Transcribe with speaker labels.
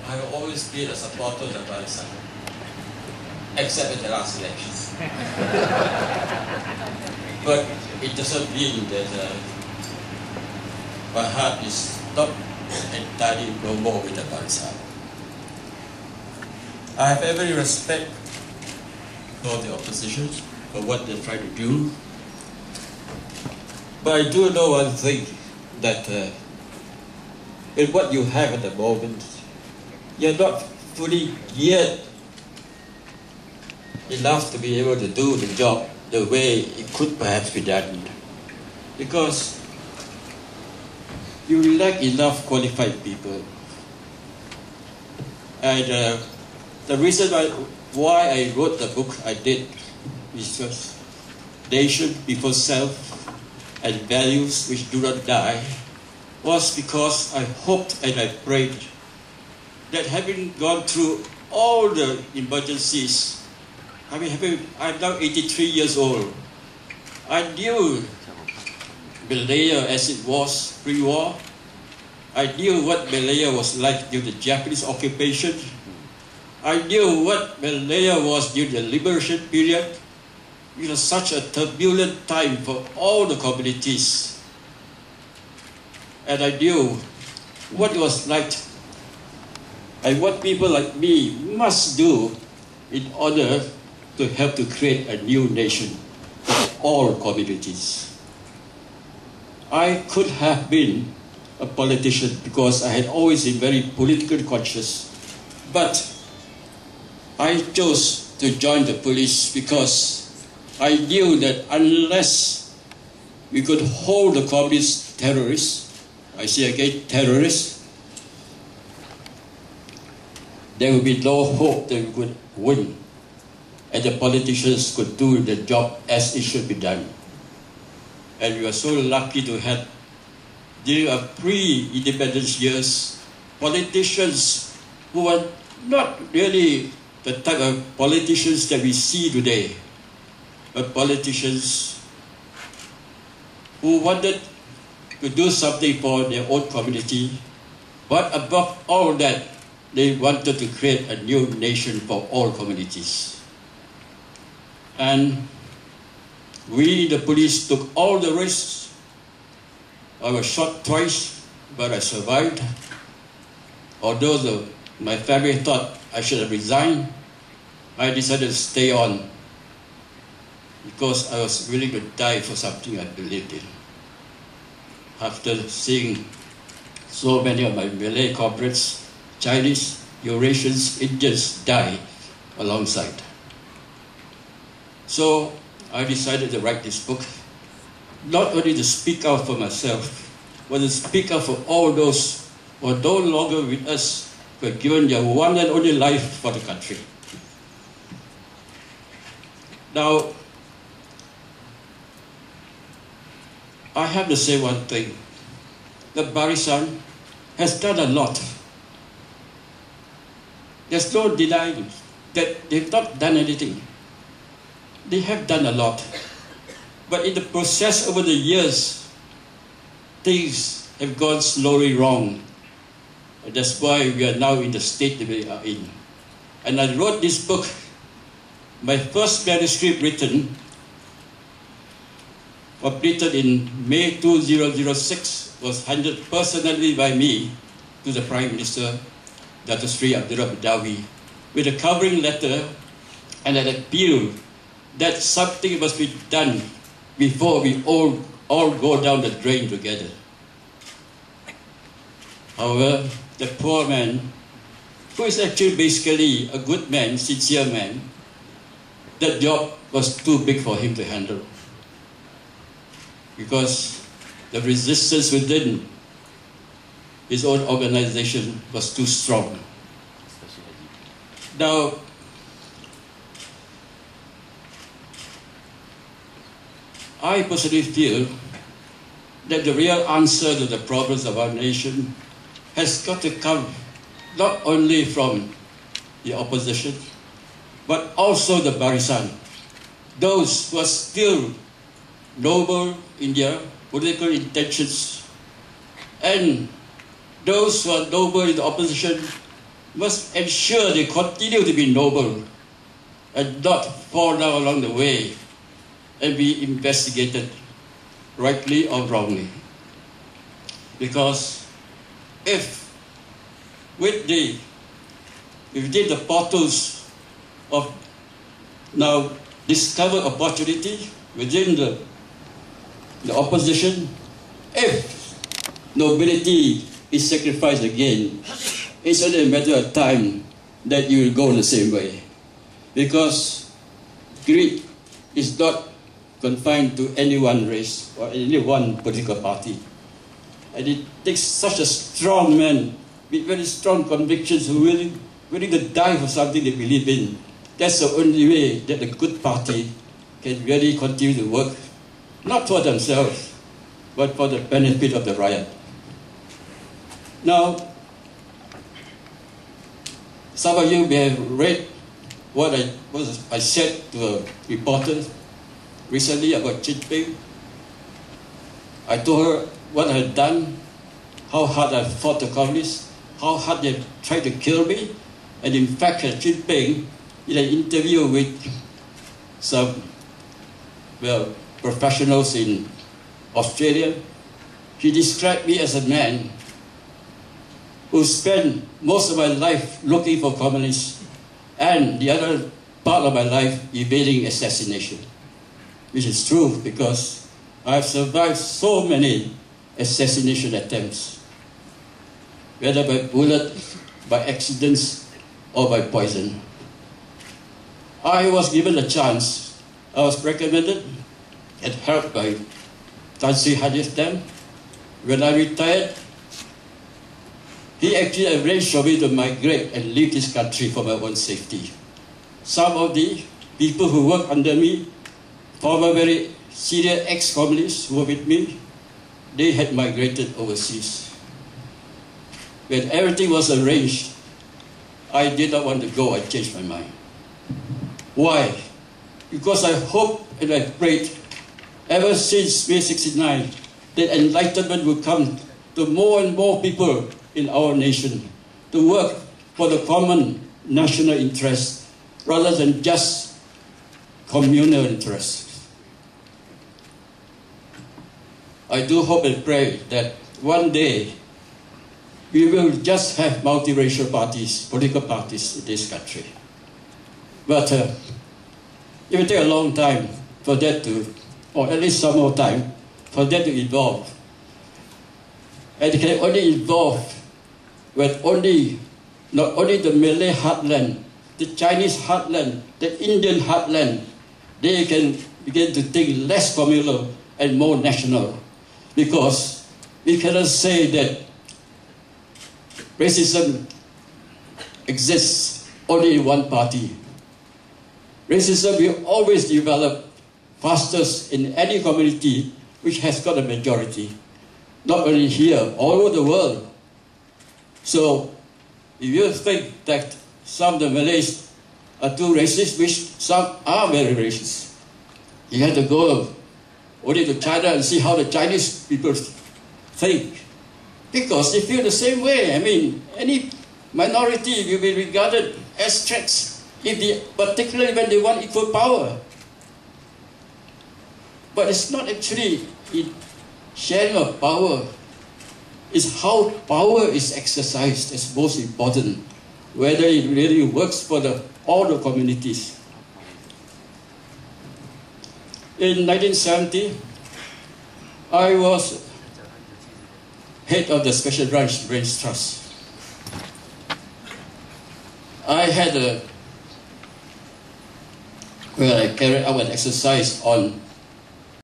Speaker 1: I have always been a supporter of the Pakatan, except in the last elections. But it doesn't mean that my heart is not entirely no more with the Pakatan. I have every respect for the opposition, for what they're trying to do. But I do know one thing, that in what you have at the moment, you're not fully geared enough to be able to do the job the way it could perhaps be done. Because you lack enough qualified people. And the reason why I wrote the book I did is just nation before self and values which do not die, was because I hoped and I prayed that having gone through all the emergencies, I'm now 83 years old. I knew Malaya as it was pre-war. I knew what Malaya was like during the Japanese occupation. I knew what Malaya was during the liberation period. It was such a turbulent time for all the communities. And I knew what it was like and what people like me must do in order to help to create a new nation for all communities. I could have been a politician because I had always been very politically conscious, but I chose to join the police because I knew that unless we could hold the communist terrorists, I say again terrorists, there would be no hope that we could win and the politicians could do the job as it should be done. And we were so lucky to have, during our pre-independence years, politicians who were not really the type of politicians that we see today, but politicians who wanted to do something for their own community, but above all that, they wanted to create a new nation for all communities. And we, the police, took all the risks. I was shot twice, but I survived. Although my family thought I should have resigned, I decided to stay on because I was willing to die for something I believed in. After seeing so many of my Malay comrades, Chinese, Eurasians, Indians die alongside. So I decided to write this book, not only to speak out for myself, but to speak out for all those who are no longer with us, who have given their one and only life for the country. Now, I have to say one thing. The Barisan has done a lot. There's no denying that they've not done anything. They have done a lot. But in the process over the years, things have gone slowly wrong. And that's why we are now in the state that we are in. And I wrote this book. My first manuscript written, completed in May 2006, was handed personally by me to the Prime Minister, Dr. Sri Abdullah Badawi, with a covering letter and an appeal that something must be done before we all go down the drain together. However, the poor man, who is actually basically a good man, sincere man, that job was too big for him to handle because the resistance within his own organization was too strong. Now, I personally feel that the real answer to the problems of our nation has got to come not only from the opposition, but also the Barisan, those who are still noble in their political intentions, and those who are noble in the opposition must ensure they continue to be noble and not fall down along the way and be investigated rightly or wrongly. Because if within the portals of now discovered opportunity within the opposition, if nobility is sacrificed again, it's only a matter of time that you will go in the same way. Because greed is not confined to any one race or any one political party. And it takes such a strong man with very strong convictions who really willing to die for something they believe in. That's the only way that a good party can really continue to work, not for themselves, but for the benefit of the riot. Now, some of you may have read what I said to a reporter recently about Jinping. I told her what I had done, how hard I fought the communists, how hard they tried to kill me. And in fact, Jinping, in an interview with some professionals in Australia, he described me as a man who spent most of my life looking for communists and the other part of my life evading assassination. Which is true because I have survived so many assassination attempts, whether by bullet, by accidents, or by poison. I was given a chance. I was recommended and helped by Tan Sri Hadith then. When I retired, he actually arranged for me to migrate and leave this country for my own safety. Some of the people who work under me, former very senior ex-communists who were with me, they had migrated overseas. When everything was arranged, I did not want to go. I changed my mind. Why? Because I hoped and I prayed ever since May 69 that enlightenment would come to more and more people in our nation to work for the common national interest rather than just communal interests. I do hope and pray that one day we will just have multiracial parties, political parties in this country. But it will take a long time for that to, or at least some more time, for that to evolve. And it can only evolve when not only the Malay heartland, the Chinese heartland, the Indian heartland, they can begin to think less communal and more national. Because we cannot say that racism exists only in one party. Racism will always develop fastest in any community which has got a majority. Not only here, all over the world. So, if you think that some of the Malays are too racist, which some are very racist, you have to go only to China and see how the Chinese people think. Because they feel the same way. I mean, any minority will be regarded as threats, particularly when they want equal power. But it's not actually in sharing of power. It's how power is exercised that's most important, whether it really works for all the communities. In 1970, I was head of the Special Branch Brains Trust. I carried out an exercise on